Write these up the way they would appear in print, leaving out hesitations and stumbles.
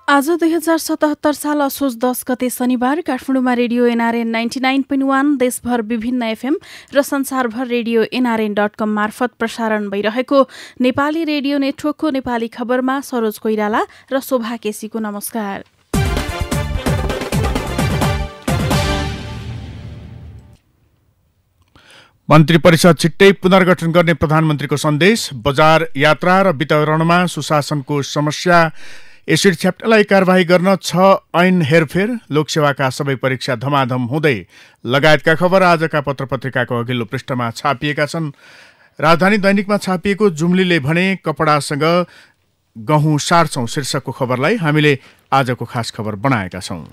आज 2077 साल असोज 10 गते शनिबार काठमाडौँमा रेडियो एनआरएन 99.1 देशभर विभिन्न एफएम र संसारभर रेडियो nrn.com मार्फत प्रसारण भइरहेको नेपाली रेडियो नेटवर्कको नेपाली खबरमा सरोज कोइराला र शोभा केसीको नमस्कार। मन्त्री परिषद छिट्टै पुनर्गठन गर्ने प्रधानमन्त्रीको सन्देश, बजार यात्रा र वितरणमा सुशासनको समस्या, एसिड च्याप्टालाई कारबाही गर्न 6 ऐन हेरफेर, लोकसेवाका सबै परीक्षा धमाधम हुँदै लगायतका खबर आजका पत्रपत्रिकाको अघिल्लो पृष्ठमा छापिएका छन्। राजधानी दैनिकमा छापिएको जुम्लीले भने कपडासँग गहुँ सार्छौं शीर्षकको खबरलाई हामीले आजको खास खबर बनाएका छौं।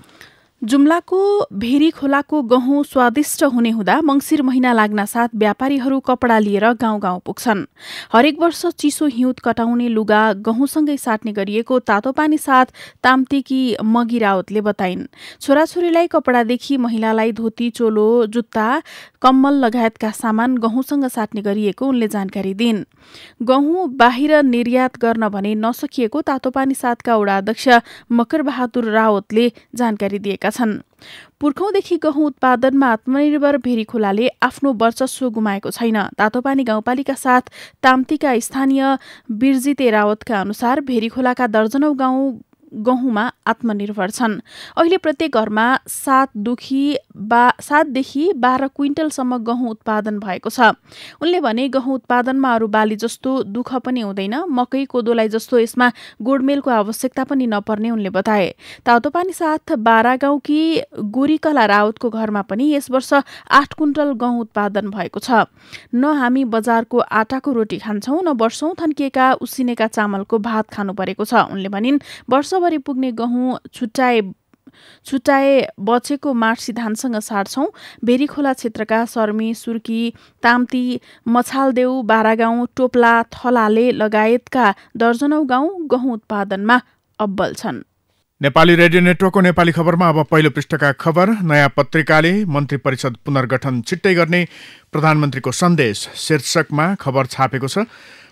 जुम्लाको भेरी खोलाको गहुँ स्वादिष्ट हुने हुँदा मंसिर महिना लाग्न साथ व्यापारीहरू कपडा लिएर गाउँ गाउँ पुग्छन्। हरेक वर्ष चिसो हिउँद कटाउने लुगा गहुँसँगै साट्ने गरिएको तातो पानी साथ ताम्तेकी मगी राउतले बताइन्। छोराछोरीलाई कपडादेखि महिलालाई धोती, चोलो, जुत्ता, कम्मल लगायतका सामान गहुँसँग साट्ने गरिएको उनले जानकारी दिइन्। गहुँ बाहिर निर्यात गर्न भने नसकिएको तातोपानी साथका वडा अध्यक्ष मकर बहादुर रावतले जानकारी दिएका छन्। पुर्खौंदेखि गहुँ उत्पादनमा आत्मनिर्भर भेरी खोलाले आफ्नो वर्चस्व गुमाएको छैन। तातोपानी गाउँपालिका साथ ताम्तीका स्थानीय बिरजिते रावतका अनुसार भेरी खोलाका दर्जनौं गाउँ गहुँमा आत्मनिर्भर छन्। अहिले प्रत्येक घरमा 7देखि 12 क्विन्टलसम्म गहुँ उत्पादन भएको छ। उनले भने गहुँ उत्पादनमा अरू बाली जस्तो दुःख पनि हुँदैन। मकै, कोदोलाई जस्तो यसमा गोडमेलको आवश्यकता पनि नपर्ने उनले बताए। तातोपानी साथ 12 गाउँकी गोरीकला रावतको घरमा पनि यस वर्ष 8 क्विन्टल गहुँ उत्पादन भएको छ। न हामी बजारको आटाको रोटी खान्छौं, न वर्षौं थन्किएका उसिनेका चामलको भात खानु परेको छ। उनले भनिन्, वर्षभरि पुग्ने गहुँ छुट्याए बचेको मार्सी धानसँग साट्छौं। भेरी खोला क्षेत्रका सर्मी, सुर्की, ताम्ती, मछालदेउ, बारागाउँ, टोप्ला, थलाले लगायतका दर्जनौं गाउँ गहुँ उत्पादनमा अब्बल छन्। नेपाली रेडियो नेटवर्कको नेपाली खबरमा अब पहिलो पृष्ठका खबर। नयाँ पत्रिकाले मन्त्री परिषद पुनर्गठन छिट्टै गर्ने प्रधानमन्त्रीको सन्देश शीर्षकमा खबर छापेको छ।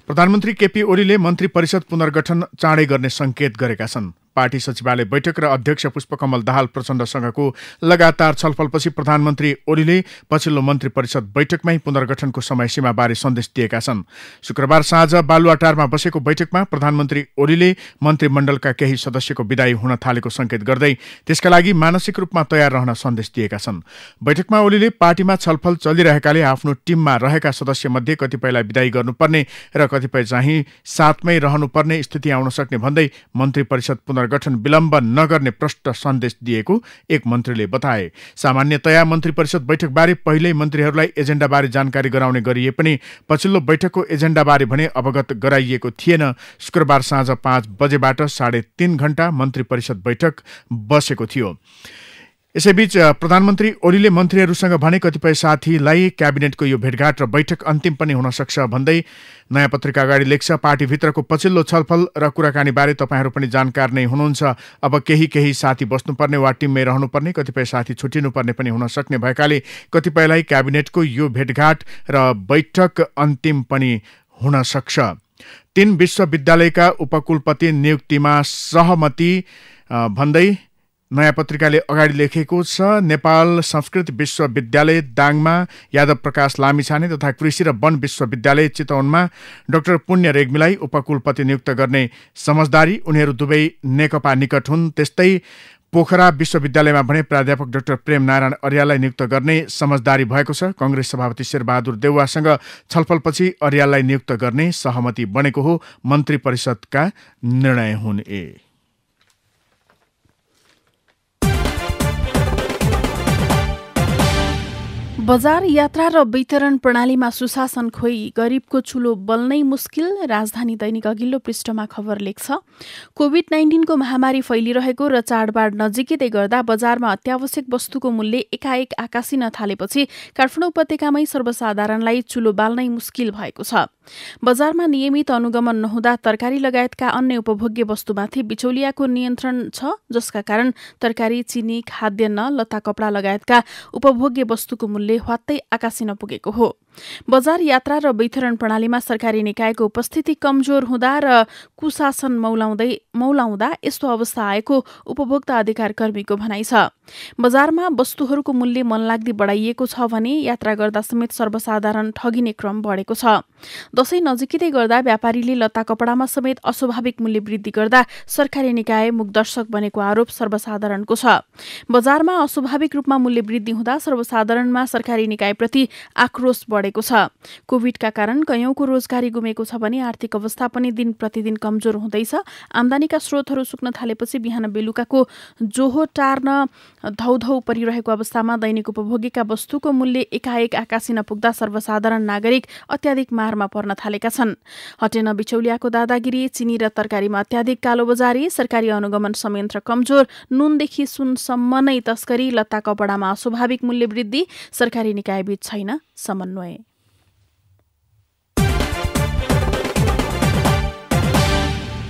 प्रधानमन्त्री केपी ओलीले मन्त्री परिषद पुनर्गठन चाँडै गर्ने संकेत गरेका छन्। पार्टी सचिवालय बैठक र अध्यक्ष पुष्पकमल दाहाल प्रचण्डसँगको लगातार छलफलपछि प्रधानमन्त्री ओलीले पछिल्लो मन्त्री परिषद बैठकमै पुनर्गठनको समयसीमाबारे सन्देश दिएका छन्। शुक्रबार साँझ बालुवाटारमा बसेको बैठकमा प्रधानमन्त्री ओलीले मन्त्रीमण्डलका केही सदस्यको विदायी हुन थालेको संकेत गर्दै त्यसका लागि मानसिक रूपमा तयार रहन सन्देश दिएका छन्। बैठकमा ओलीले पार्टीमा छलफल चलिरहेकाले आफ्नो टिममा रहेका सदस्यमध्ये कतिपयलाई विदायी गर्नुपर्ने र कतिपय चाहिँ साथमै रहनुपर्ने स्थिति आउन सक्ने भन्दै मन्त्री परिषद पुनर्गठन विलम्ब नगर्ने प्रष्ट सन्देश दिएको एक मन्त्रीले बताए। सामान्यतया मन्त्री परिषद बैठकबारे पहिल्यै मन्त्रीहरूलाई एजेन्डाबारे जानकारी गराउने गरिए पनि पछिल्लो बैठकको एजेन्डाबारे भने अवगत गराइएको थिएन। शुक्रबार साँझ 5 बजेबाट 3.5 घण्टा मन्त्री परिषद बैठक बसेको थियो। यसैबीच प्रधानमन्त्री ओलीले मन्त्रीहरूसँग भने कतिपय साथीलाई क्याबिनेटको यो भेटघाट र बैठक अन्तिम पनि हुन सक्छ भन्दै नयाँ पत्रिका अगाडि लेख्छ। पार्टीभित्रको पछिल्लो छलफल र कुराकानीबारे तपाईहरू पनि जानकार नै हुनुहुन्छ। अब केही साथी बस्नुपर्ने वा टिममै रहनुपर्ने, कतिपय साथी छुट्टिनुपर्ने पनि हुन सक्ने भएकाले कतिपयलाई क्याबिनेटको यो भेटघाट र बैठक अन्तिम पनि हुन सक्छ। 3 विश्वविद्यालयका उपकुलपति नियुक्तिमा सहमति भन्दै नयाँ पत्रिकाले अगाडि लेखेको छ। नेपाल संस्कृत विश्वविद्यालय दाङमा यादव प्रकाश लामिछाने तथा कृषि र वन विश्वविद्यालय चितवनमा डाक्टर पुण्य रेग्मीलाई उपकुलपति नियुक्त गर्ने समझदारी, उनीहरू दुवै नेकपा निकट हुन्। त्यस्तै पोखरा विश्वविद्यालयमा भने प्राध्यापक डाक्टर प्रेम नारायण अर्याललाई नियुक्त गर्ने समझदारी भएको छ। कांग्रेस सभापति शेरबहादुर देउवासँग छलफलपछि अर्याललाई नियुक्त गर्ने सहमति बनेको हो। मन्त्री परिषदका निर्णय हुने। बजार यात्रा र वितरण प्रणालीमा सुशासन खोइ, गरिबको चुलो बल्नै मुस्किल, राजधानी दैनिक अघिल्लो पृष्ठमा खबर लेख्छ। कोभिड-19 महामारी फैलिरहेको र चाडबाड नजिकै गर्दा बजारमा अत्यावश्यक वस्तुको मूल्य एकाएक आकासिन थालेपछि काठमाडौँ उपत्यकामै सर्वसाधारणलाई चुलो बाल्नै मुस्किल भएको छ। बजारमा नियमित अनुगमन नहुँदा तरकारी लगायतका अन्य उपभोग्य वस्तुमाथि बिचौलियाको नियन्त्रण छ, जसका कारण तरकारी, चिनी, खाद्यान्न, लत्ता कपडा लगायतका उपभोग्य वस्तुको मूल्य ह्वात्तै आकासिन पुगेको हो। बजार यात्रा र वितरण प्रणालीमा सरकारी निकायको उपस्थिति कमजोर हुँदा र कुशासन मौलाउँदा यस्तो अवस्था आएको उपभोक्ता अधिकार कर्मीको भनाइ छ। बजारमा वस्तुहरूको मूल्य मनलाग्दी बढाइएको छ भने यात्रा गर्दा समेत सर्वसाधारण ठगिने क्रम बढेको छ। दशैं नजिकै गर्दा व्यापारीले लत्ता कपडामा समेत अस्वाभाविक मूल्य वृद्धि गर्दा सरकारी निकाय मुखदर्शक बनेको आरोप सर्वसाधारणको छ। बजारमा अस्वाभाविक रूपमा मूल्य वृद्धि हुँदा सर्वसाधारणमा सरकारी निकायप्रति आक्रोश बढेको छ। कोभिडका कारण कयौंको रोजगारी गुमेको छ भने आर्थिक अवस्था पनि दिन प्रतिदिन कमजोर हुँदैछ। आम्दानीका स्रोतहरू सुक्न थालेपछि बिहान बेलुकाको जोहो टार्न धौधौ परिरहेको अवस्थामा दैनिक उपभोगीका वस्तुको मूल्य एकाएक आकाशी नपुग्दा सर्वसाधारण नागरिक अत्याधिक मारमा पर्न थालेका छन्। हटेन बिचौलियाको दादागिरी, चिनी र तरकारीमा अत्याधिक कालोबजारी, सरकारी अनुगमन संयन्त्र कमजोर, नुनदेखि सुनसम्म नै तस्करी, लत्ता कपडामा अस्वाभाविक मूल्य वृद्धि, सरकारी निकायबीच छैन समन्वय।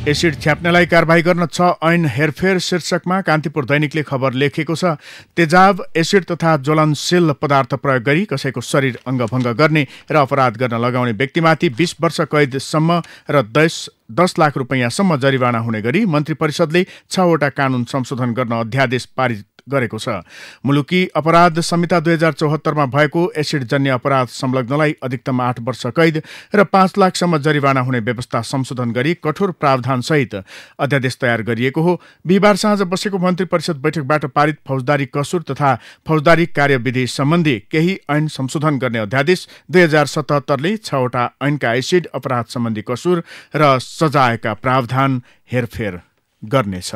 एसिड छ्याप्नेलाई कारबाही गर्न 6 ऐन हेरफेर शीर्षकमा कान्तिपुर दैनिकले खबर लेखेको छ। तेजाब, एसिड तथा ज्वलनशील पदार्थ प्रयोग गरी कसैको शरीर अङ्गभङ्ग गर्ने र अपराध गर्न लगाउने व्यक्तिमाथि 20 वर्ष कैदसम्म र 10 लाख रुपैयाँसम्म जरिवाना हुने गरी मन्त्री परिषदले 6 वटा कानून संशोधन गर्न अध्यादेश पारित गरेको छ। मुलुकी अपराध संहिता 2074 मा भएको एसिडजन्य अपराध संलग्नलाई अधिकतम 8 वर्ष कैद र 5 लाखसम्म जरिवाना हुने व्यवस्था संशोधन गरी कठोर प्रावधान सहित अध्यादेश तयार गरिएको हो। बिहिबार साँझ बसेको मन्त्री परिषद बैठकबाट पारित फौजदारी कसुर तथा फौजदारी कार्यविधि सम्बन्धी केही ऐन संशोधन गर्ने अध्यादेश 2077 ले 6 वटा ऐनका एसिड अपराध सम्बन्धी कसुर र सजायका प्रावधान हेरफेर गर्नेछ।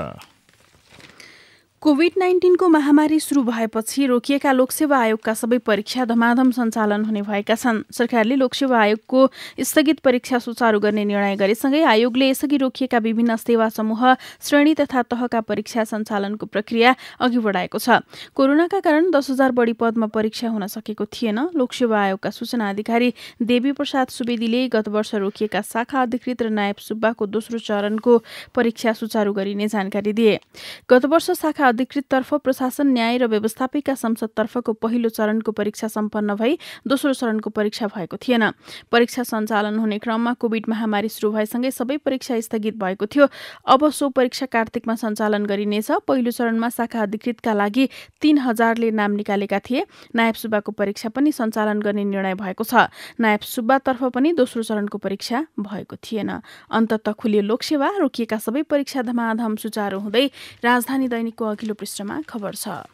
कोभिड-19 को महामारी शुरू भएपछि रोकिएका लोकसेवा आयोगका सबै परीक्षा धमाधम सञ्चालन हुने भएका छन्। सरकारले लोकसेवा आयोगको स्थगित परीक्षा सुचारू गर्ने निर्णय गरेसँगै आयोगले यसअघि रोकिएका विभिन्न सेवा समूह, श्रेणी तथा तहका परीक्षा सञ्चालनको प्रक्रिया अघि बढाएको छ। कोरोनाका कारण 10,000 बढी पदमा परीक्षा हुन सकेको थिएन। लोकसेवा आयोगका सूचना अधिकारी देवी प्रसाद सुवेदीले गत वर्ष रोकिएका शाखा अधिकृत र नायब सुब्बाको दोस्रो चरणको परीक्षा सुचारू गरिने जानकारी दिए। गत वर्ष शाखा अधिकृततर्फ प्रशासन, न्याय र व्यवस्थापिका संसदतर्फको पहिलो चरणको परीक्षा सम्पन्न भई दोस्रो चरणको परीक्षा भएको थिएन। परीक्षा सञ्चालन हुने क्रममा कोभिड महामारी सुरु भएसँगै सबै परीक्षा स्थगित भएको थियो। अब सो परीक्षा कार्तिकमा सञ्चालन गरिनेछ। पहिलो चरणमा शाखा अधिकृतका लागि 3,000ले नाम निकालेका थिए। नायब सुब्बाको परीक्षा पनि सञ्चालन गर्ने निर्णय भएको छ। नायब सुब्बातर्फ पनि दोस्रो चरणको परीक्षा भएको थिएन। अन्ततः खुलियो लोकसेवा, रोकिएका सबै परीक्षा धमाधम सुचारू हुँदै राजधानी दैनिकको अघिल्लो पृष्ठमा खबर छ।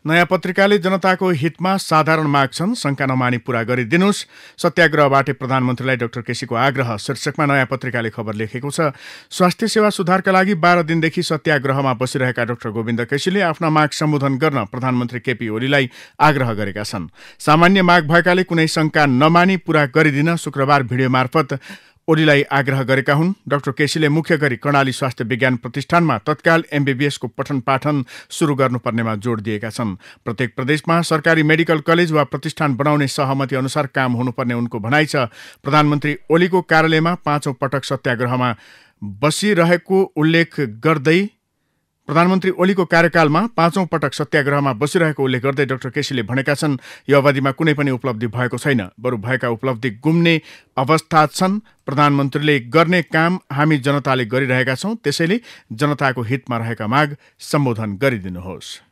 नयाँ पत्रिकाले जनताको हितमा साधारण माग छन्, शंका नमानी पूरा गरिदिनुस्, सत्याग्रहबाटै प्रधानमन्त्रीलाई डाक्टर केसीको आग्रह शीर्षकमा नयाँ पत्रिकाले खबर लेखेको छ। स्वास्थ्य सेवा सुधारका लागि 12 दिनदेखि सत्याग्रहमा बसिरहेका डाक्टर गोविन्द केसीले आफ्ना माग सम्बोधन गर्न प्रधानमन्त्री केपी ओलीलाई आग्रह गरेका छन्। सामान्य माग भएकाले कुनै शंका नमानी पूरा गरिदिन शुक्रबार भिडियो मार्फत ओलीलाई आग्रह गरेका हुन्। डाक्टर केसीले मुख्य गरी कर्णाली स्वास्थ्य विज्ञान प्रतिष्ठानमा तत्काल एमबीबीएस को पठन पाठन सुरु गर्नुपर्नेमा जोड दिएका छन्। प्रत्येक प्रदेशमा सरकारी मेडिकल कलेज वा प्रतिष्ठान बनाउने सहमति अनुसार काम हुनुपर्ने उनको भनाइ छ। प्रधानमन्त्री ओलीको कार्यालयमा 5औं पटक सत्याग्रहमा बसिरहेको उल्लेख गर्दै प्रधानमन्त्री ओलीको कार्यकालमा 5औं पटक सत्याग्रहमा बसिरहेको उल्लेख गर्दै डाक्टर केसीले भनेका छन्, यो अवधिमा कुनै पनि उपलब्धि भएको छैन, बरु भएका उपलब्धि गुम्ने अवस्था छन्। प्रधानमन्त्रीले गर्ने काम हामी जनताले गरिरहेका छौं, त्यसैले जनताको हितमा रहेका माग सम्बोधन गरिदिनुहोस्।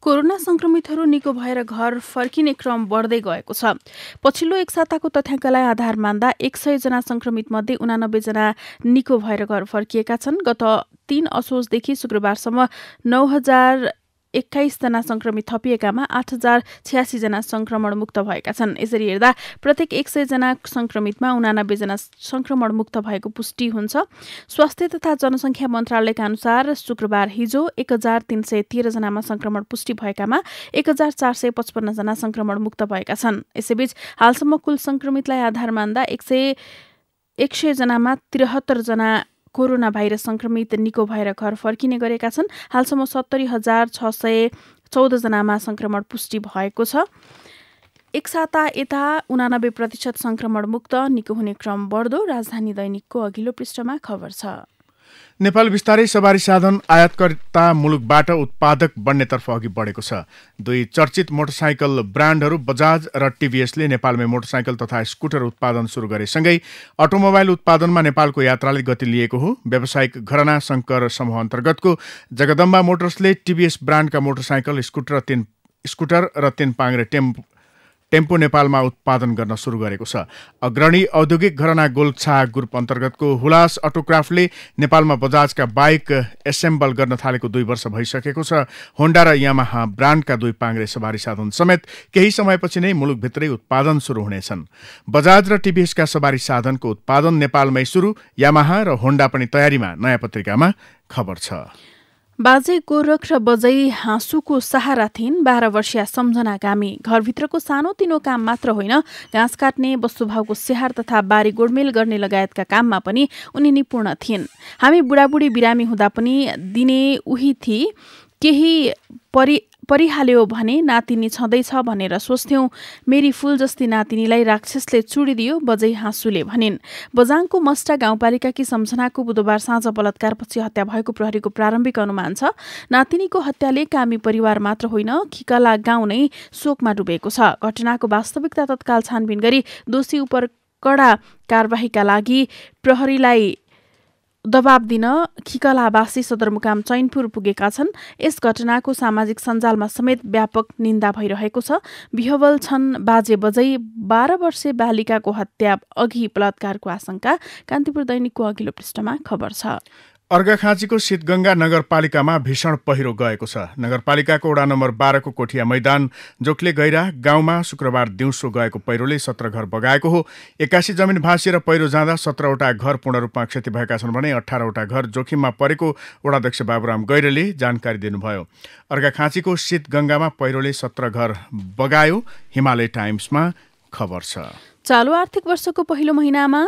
कोरोना संक्रमितहरू निको भएर घर फर्किने क्रम बढ्दै गएको छ। पछिल्लो एक साताको तथ्याङ्कलाई आधार मान्दा 100 जना संक्रमित मध्ये 89 जना निको भएर घर फर्किएका छन्। गत 3 असोजदेखि शुक्रबारसम्म 9,021 जना संक्रमित थपिएकामा 8,086 जना संक्रमण मुक्त भएका छन्। यसरी हेर्दा प्रत्येक 100 जना संक्रमितमा 89 जना संक्रमण मुक्त भएको पुष्टि हुन्छ। स्वास्थ्य तथा जनसङ्ख्या मन्त्रालयका अनुसार शुक्रबार हिजो 1,313 जनामा संक्रमण पुष्टि भएकामा 1,455 जना संक्रमण मुक्त भएका छन्। यसैबीच हालसम्म कुल संक्रमितलाई आधार मान्दा 100 जनामा 73 जना कोरोना भाइरस संक्रमित निको भएर घर फर्किने गरेका छन्। हालसम्म 70,614 जनामा संक्रमण पुष्टि भएको छ। एक साता यता 89% संक्रमण मुक्त निको हुने क्रम बढ्दो राजधानी दैनिकको अघिल्लो पृष्ठमा खबर छ। नेपाल बिस्तारै सवारी साधन आयातकर्ता मुलुकबाट उत्पादक बन्नेतर्फ अघि बढेको छ। दुई चर्चित मोटरसाइकल ब्रान्डहरू बजाज र टिभीएसले नेपालमै मोटरसाइकल तथा स्कुटर उत्पादन सुरु गरेसँगै अटोमोबाइल उत्पादनमा नेपालको यात्राले गति लिएको हो। व्यावसायिक घराना शङ्कर समूह अन्तर्गतको जगदम्बा मोटर्सले टिभीएस ब्रान्डका मोटरसाइकल, स्कुटर र तीन पाङ्ग्रे टेम्पो नेपालमा उत्पादन गर्न सुरु गरेको छ। अग्रणी औद्योगिक घराना गोल्छा ग्रुप अन्तर्गतको हुलास अटोक्राफ्टले नेपालमा बजाजका बाइक एसेम्बल गर्न थालेको 2 वर्ष भइसकेको छ। होन्डा र यामाहा ब्रान्डका 2 पाङ्ग्रे सवारी साधन समेत केही समयपछि नै मुलुकभित्रै उत्पादन सुरु हुनेछन्। बजाज र टिभीएसका सवारी साधनको उत्पादन नेपालमै सुरु, यामाहा र होन्डा पनि तयारीमा, नयाँ पत्रिकामा खबर छ। बाजे गोरख र बजै हाँसुको सहारा थिइन् 12 वर्षीया सम्झना कामी। घरभित्रको सानोतिनो काम मात्र होइन, घाँस काट्ने, वस्तुभावको स्याहार तथा बारी गोडमेल गर्ने लगायतका काममा पनि उनी निपुण थिइन्। हामी बुढाबुढी बिरामी हुँदा पनि दिने उही थिए। केही परिहाल्यो भने नातिनी छँदैछ भनेर सोच्थ्यौं। मेरी फूल जस्ती नातिनीलाई राक्षसले चुडिदियो, बजै हाँसुले भनिन्। बजाङको मस्टा गाउँपालिकाकी सम्झनाको बुधबार साँझ बलात्कारपछि हत्या भएको प्रहरीको प्रारम्भिक अनुमान छ। नातिनीको हत्याले कामी परिवार मात्र होइन, खिकला गाउँ नै शोकमा डुबेको छ। घटनाको वास्तविकता तत्काल छानबिन गरी दोषी उप कडा कारबाहीका लागि प्रहरीलाई दबाब दिन खिकलावासी सदरमुकाम चैनपुर पुगेका छन्। यस घटनाको सामाजिक सञ्जालमा समेत व्यापक निन्दा भइरहेको छ। विह्वल छन् बाजे बजै 12 वर्षे बालिकाको हत्या अघि बलात्कारको आशंका। कान्तिपुर दैनिकको अघिल्लो पृष्ठमा खबर छ। अर्घाखाँचीको शीतगंगा नगरपालिकामा भीषण पहिरो गएको छ। नगरपालिकाको वडा नम्बर 12 को कोठिया मैदान जोक्ले गैरा गाउँमा शुक्रबार दिउँसो गएको पहिरोले 17 घर बगाएको हो। 81 जमिन भाँसिएर पहिरो जाँदा 17वटा घर पूर्ण रूपमा क्षति भएका छन् भने 18वटा घर जोखिममा परेको वडाध्यक्ष बाबुराम गैरेले जानकारी दिनुभयो। अर्घाखाँचीको शीतगंगामा पहिरोले 17 घर बगायो। हिमालय टाइम्समा खबर छ। चालु आर्थिक वर्षको पहिलो महिनामा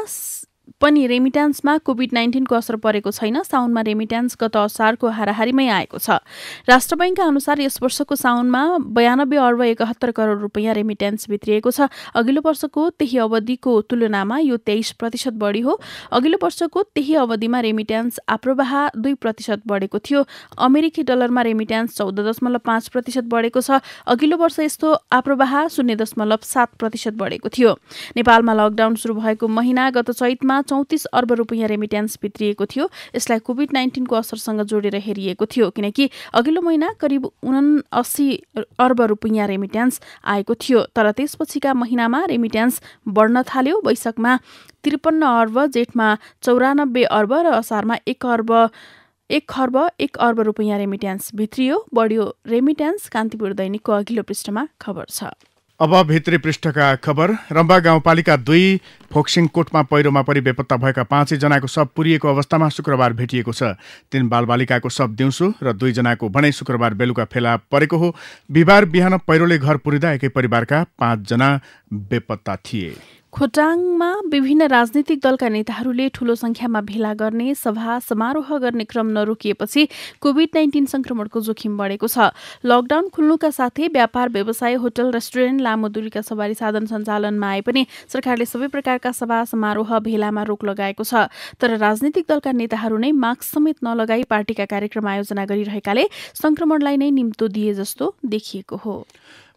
पनि रेमिट्यान्समा कोभिड-19 को असर परेको छैन। साउनमा रेमिट्यान्स गत असारको हाराहारीमै आएको छ। राष्ट्र बैंकका अनुसार यस वर्षको साउनमा 92 अर्ब 71 करोड रुपियाँ रेमिट्यान्स भित्रिएको छ। अघिल्लो वर्षको त्यही अवधिको तुलनामा यो 23% बढी हो। अघिल्लो वर्षको त्यही अवधिमा रेमिट्यान्स आप्रवाह 2% बढेको थियो। अमेरिकी डलरमा रेमिट्यान्स 14.5% बढेको छ। अघिल्लो वर्ष यस्तो आप्रवाह 0.7% बढेको थियो। नेपालमा लकडाउन सुरु भएको महिना गत चैतमा 34 अर्ब रुपियाँ रेमिट्यान्स भित्रिएको थियो। यसलाई कोभिड-19 को असरसँग जोडेर हेरिएको थियो, किनकि अघिल्लो महिना करिब 79 अर्ब रुपियाँ रेमिट्यान्स आएको थियो। तर त्यसपछिका महिनामा रेमिट्यान्स बढ्न थाल्यो। वैशाखमा 53 अर्ब, जेठमा 94 अर्ब र असारमा 1 खर्ब 1 अर्ब रुपियाँ रेमिट्यान्स भित्रियो। बढ्यो रेमिट्यान्स। कान्तिपुर दैनिकको अघिल्लो पृष्ठमा खबर छ। अब भित्री पृष्ठका खबर। रम्बा गाउँपालिका 2 फोक्सिङकोटमा पहिरोमा परि बेपत्ता भएका 5 जनाको शव पुरिएको अवस्थामा शुक्रबार भेटिएको छ। 3 बालबालिकाको शव दिउँसो र 2 जनाको भनाइ शुक्रबार बेलुका फेला परेको हो। बिहिबार बिहान पहिरोले घर पुरिँदा एकै परिवारका 5 जना बेपत्ता थिए। खोटाङमा विभिन्न राजनीतिक दलका नेताहरूले ठूलो संख्यामा भेला गर्ने, सभा समारोह गर्ने क्रम नरोकिएपछि कोभिड-19 संक्रमणको जोखिम बढेको छ। लकडाउन खुल्नुका साथै व्यापार, व्यवसाय, होटल, रेस्टुरेन्ट, लामो दूरीका सवारी साधन सञ्चालनमा आए पनि सरकारले सबै प्रकारका सभा समारोह भेलामा रोक लगाएको छ। तर राजनीतिक दलका नेताहरू नै मास्क समेत नलगाई पार्टीका कार्यक्रम आयोजना गरिरहेकाले संक्रमणलाई नै निम्तो दिए जस्तो देखिएको हो।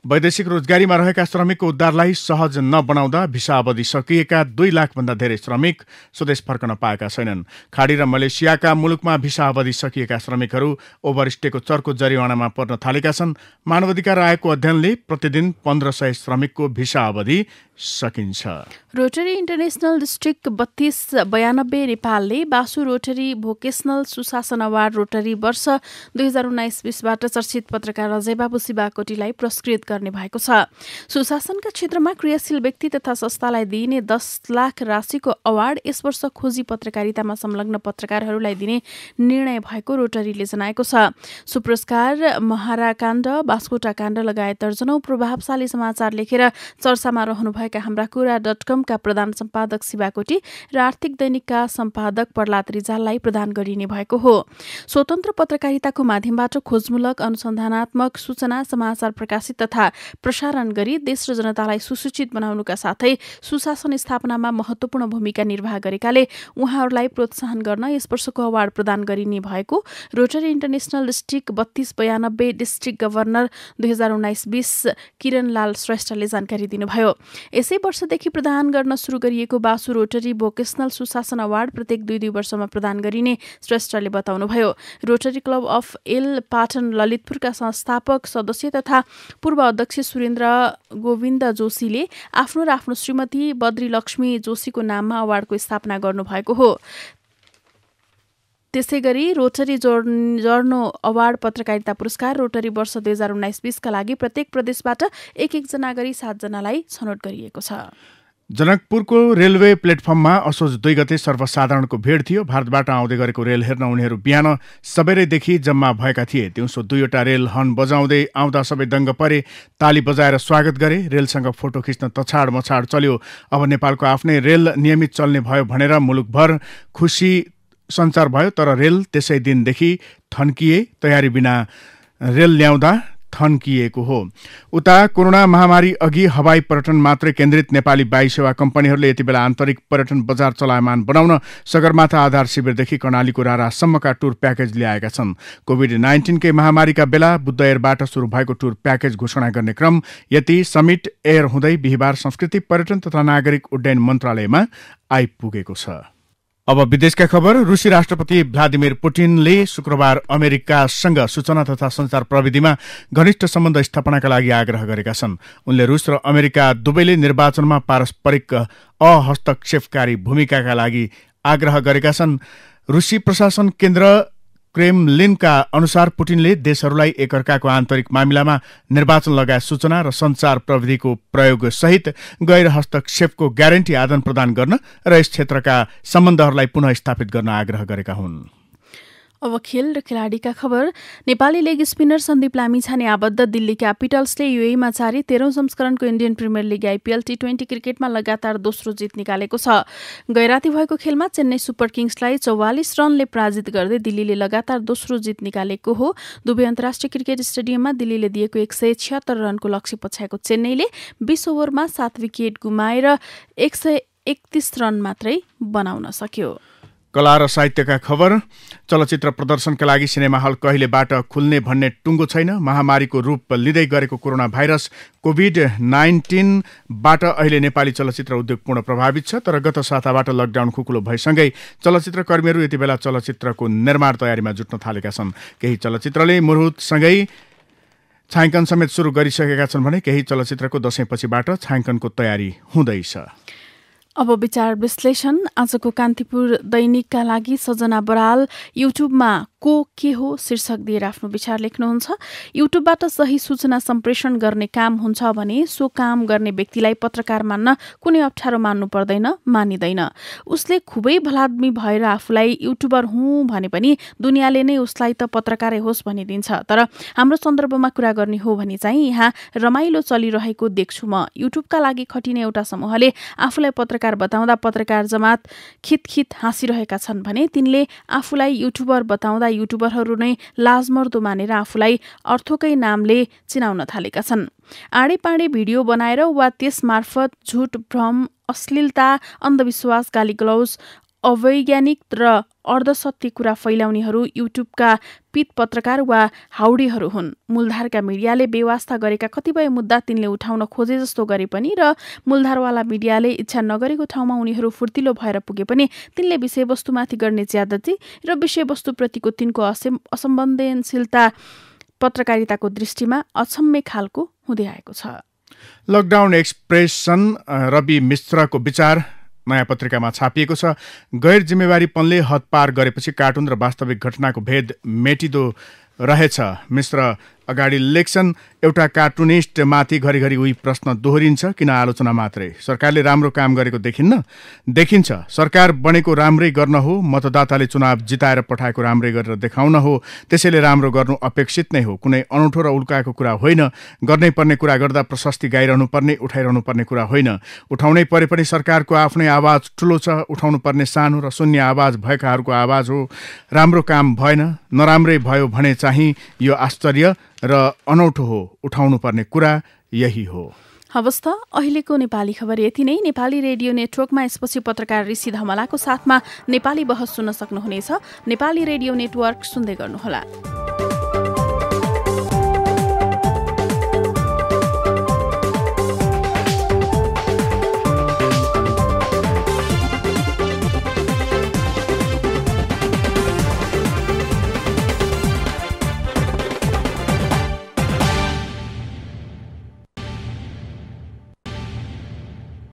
वैदेशिक रोजगारीमा रहेका श्रमिकको उद्धारलाई सहज नबनाउँदा भिसा अवधि सकिएका 2 लाखभन्दा धेरै श्रमिक स्वदेश फर्कन पाएका छैनन्। खाडी र मलेसियाका मुलुकमा भिसा अवधि सकिएका श्रमिकहरू ओभरस्टेको चर्को जरिवानामा पर्न थालेका छन्। मानवाधिकार आयोगको अध्ययनले प्रतिदिन 1500 श्रमिकको भिसा अवधि सकिन्छ। रोटरी इन्टरनेसनल डिस्ट्रिक्ट 3292 नेपालले बासु रोटरी भोकेसनल सुशासन अवार्ड रोटरी वर्ष 2019-20बाट चर्चित पत्रकार अजयबाबु शिवाकोटीलाई पुरस्कृत गर्ने भएको छ। सुशासनका क्षेत्रमा क्रियाशील व्यक्ति तथा संस्थालाई दिइने 10 लाख राशिको अवार्ड यस वर्ष खोजी पत्रकारितामा संलग्न पत्रकारहरूलाई दिने निर्णय भएको रोटरीले जनाएको छ। सुपुरस्कार महाराकाण्ड, बास्कोटा काण्ड लगायत दर्जनौं प्रभावशाली समाचार लेखेर चर्चामा रहनुभएका हाम्रा कुरा.com का प्रधान सम्पादक शिवाकोटी र आर्थिक दैनिकका सम्पादक प्रहलाद रिजाललाई प्रदान गरिने भएको हो। स्वतन्त्र पत्रकारिताको माध्यमबाट खोजमूलक, अनुसन्धानात्मक सूचना समाचार प्रकाशित तथा तथा प्रसारण गरी देश र जनतालाई सुसूचित बनाउनुका साथै सुशासन स्थापनामा महत्त्वपूर्ण भूमिका निर्वाह गरेकाले उहाँहरूलाई प्रोत्साहन गर्न यस वर्षको अवार्ड प्रदान गरिने भएको Rotary International District 3292 district governor 2019-20 Kiranlal श्रेष्ठले जानकारी दिनुभयो। यसै वर्षदेखि प्रदान गर्न सुरु गरिएको बासु रोटरी भोकेसनल सुशासन अवार्ड प्रत्येक 2 वर्षमा प्रदान गरिने श्रेष्ठले बताउनुभयो। Rotary club of L Patan ललितपुरका संस्थापक सदस्य तथा पूर्व अध्यक्ष सुरेन्द्र गोविन्द जोशीले आफ्नो र आफ्नो श्रीमती बद्री लक्ष्मी जोशीको नाममा अवार्डको स्थापना गर्नुभएको हो। त्यसैगरी रोटरी जर्नो अवार्ड पत्रकारिता पुरस्कार रोटरी वर्ष 2019-20 का लागि प्रत्येक प्रदेशबाट एक जना गरी 7 जनालाई छनौट गरिएको छ। जनकपुरको रेलवे प्लेटफर्ममा असोज 2 गते सर्वसाधारणको भिड थियो। भारतबाट आउँदै गरेको रेल हेर्न उनीहरू बिहान सबेरैदेखि जम्मा भएका थिए। दिउँसो 2वटा रेल हर्न बजाउँदै आउँदा सबै दङ्ग परे, ताली बजाएर स्वागत गरे। रेलसँग फोटो खिच्न तछाड मछाड चल्यो। अब नेपालको आफ्नै रेल नियमित चल्ने भयो भनेर मुलुकभर खुसी सञ्चार भयो। तर रेल त्यसै दिनदेखि थन्किए, तयारी बिना रेल ल्याउँदा थन्किएको हो। उता कोरोना महामारी अघि हवाई पर्यटन मात्रै केन्द्रित नेपाली वायु सेवा कम्पनीहरूले यति बेला आन्तरिक पर्यटन बजार चलायमान बनाउन सगरमाथा आधार शिविरदेखि कर्णालीको रारासम्मका टुर प्याकेज ल्याएका छन्। कोभिड-19 कै महामारीका बेला बुद्ध एयरबाट सुरु भएको टुर प्याकेज घोषणा गर्ने क्रम यति समिट एयर हुँदै बिहिबार संस्कृति पर्यटन तथा नागरिक उड्डयन मन्त्रालयमा आइपुगेको छ। अब विदेशका खबर। रुसी राष्ट्रपति भ्लादिमिर पुटिनले शुक्रबार अमेरिकासँग सूचना तथा सञ्चार प्रविधिमा घनिष्ठ सम्बन्ध स्थापनाका लागि आग्रह गरेका छन्। उनले रुस र अमेरिका दुवैले निर्वाचनमा पारस्परिक अहस्तक्षेपकारी भूमिकाका लागि आग्रह गरेका छन्। रुसी प्रशासन केन्द्र क्रेमलिनका अनुसार पुटिनले देशहरूलाई एकअर्काको आन्तरिक मामिलामा निर्वाचन लगायत सूचना र सञ्चार प्रविधिको प्रयोग सहित गैर हस्तक्षेपको ग्यारेन्टी आदान प्रदान गर्न र यस क्षेत्रका सम्बन्धहरूलाई पुनः स्थापित गर्न आग्रह गरेका हुन्। अब खेल र खेलाडीका खबर। नेपाली लेग स्पिनर सन्दीप लामिछाने आबद्ध दिल्ली क्यापिटल्सले युएईमा जारी 13औं संस्करणको इन्डियन प्रिमियर लिग आइपीएल टी20 क्रिकेटमा लगातार दोस्रो जित निकालेको छ। गैराती भएको खेलमा चेन्नई सुपर किङ्सलाई 44 रनले पराजित गर्दै दिल्लीले लगातार दोस्रो जित निकालेको हो। दुबई अन्तर्राष्ट्रिय क्रिकेट स्टेडियममा दिल्लीले दिएको 176 रनको लक्ष्य पछ्याएको चेन्नईले 20 ओभरमा 7 विकेट गुमाएर 131 रन मात्रै बनाउन सक्यो। कला र साहित्यका खबर। चलचित्र प्रदर्शनका लागि सिनेमा हल कहिलेबाट खुल्ने भन्ने टुङ्गो छैन। महामारीको रूप लिँदै गरेको कोरोना भाइरस कोभिड-19 बाट अहिले नेपाली चलचित्र उद्योग पूर्ण प्रभावित छ। तर गत साताबाट लकडाउन खुकुलो भएसँगै चलचित्र कर्मीहरू यति बेला चलचित्रको निर्माण तयारीमा जुट्न थालेका छन्। केही चलचित्रले मुहुर्तसँगै छायाङ्कन समेत सुरु गरिसकेका छन् भने केही चलचित्रको दशैंपछिबाट छायाङ्कनको तयारी हुँदैछ। अब विचार विश्लेषण। आजको कान्तिपुर दैनिकका लागि सजना बराल युट्युबमा के हो शीर्षक दिएर आफ्नो विचार लेख्नुहुन्छ। युट्युबबाट सही सूचना सम्प्रेषण गर्ने काम हुन्छ भने सो काम गर्ने व्यक्तिलाई पत्रकार मान्न कुनै अप्ठ्यारो मान्नु पर्दैन, मानिँदैन। उसले खुबै भलाद्मी भएर आफूलाई युट्युबर हुँ भने पनि दुनियाँले नै उसलाई त पत्रकारै होस् भनिदिन्छ। तर हाम्रो सन्दर्भमा कुरा गर्ने हो भने चाहिँ यहाँ रमाइलो चलिरहेको देख्छु म। युट्युबका लागि खटिने एउटा समूहले आफूलाई पत्रकार बताउँदा पत्रकार जमात खितखित हाँसिरहेका छन् भने तिनले आफूलाई युट्युबर बताउँदा युट्युबरहरू नै लाजमर्दो मानेर आफूलाई अर्थकै नामले चिनाउन थालेका छन्। आँडेपाँडे भिडियो बनाएर वा त्यस मार्फत झुट, भ्रम, अश्लीलता, अन्धविश्वास, गालीगलौज, अवैज्ञानिक र अर्धसत्य कुरा फैलाउनेहरू युट्युबका पित पत्रकार वा हाउडीहरू हुन्। मूलधारका मिडियाले बेवास्ता गरेका कतिपय मुद्दा तिनले उठाउन खोजे जस्तो गरे पनि र मूलधारवाला मिडियाले इच्छा नगरेको ठाउँमा उनीहरू फुर्तिलो भएर पुगे पनि तिनले विषयवस्तुमाथि गर्ने ज्यादती र विषयवस्तुप्रतिको तिनको असंवेदनशीलता पत्रकारिताको दृष्टिमा अक्षम्य खालको हुँदै आएको छ। लकडाउन एक्सप्रेसन रवि मिश्रको विचार नयाँ पत्रिकामा छापिएको छ। गैर जिम्मेवारीपनले हद पार गरेपछि कार्टुन र वास्तविक घटनाको भेद मेटिदो रहेछ। मिश्र अगाडि लेख्छन्, एउटा कार्टुनिस्ट माथि घरिघरि उही प्रश्न दोहोरिन्छ, किन आलोचना मात्रै? सरकारले राम्रो काम गरेको देखिन्छ। सरकार बनेको राम्रै गर्न हो, मतदाताले चुनाव जिताएर पठाएको राम्रै गरेर देखाउन हो। त्यसैले राम्रो गर्नु अपेक्षित नै हो, कुनै अनौठो र उल्काएको कुरा होइन। गर्नै पर्ने कुरा गर्दा प्रशस्ति गाइरहनु पर्ने, उठाइरहनु पर्ने कुरा होइन। उठाउनै परे पनि सरकारको आफ्नै आवाज ठुलो छ, उठाउनु पर्ने सानो र शून्य आवाज भएकाहरूको आवाज हो। राम्रो काम भएन, नराम्रै भयो भने चाहिँ यो आश्चर्य र अनौठो हो। उठाउनु पर्ने कुरा यही हो। हवस् त अहिलेको नेपाली खबर यति नै। नेपाली रेडियो नेटवर्कमा यसपछि पत्रकार ऋषि धमलाको साथमा नेपाली बहस सुन्न सक्नुहुनेछ। नेपाली रेडियो नेटवर्क सुन्दै गर्नुहोला।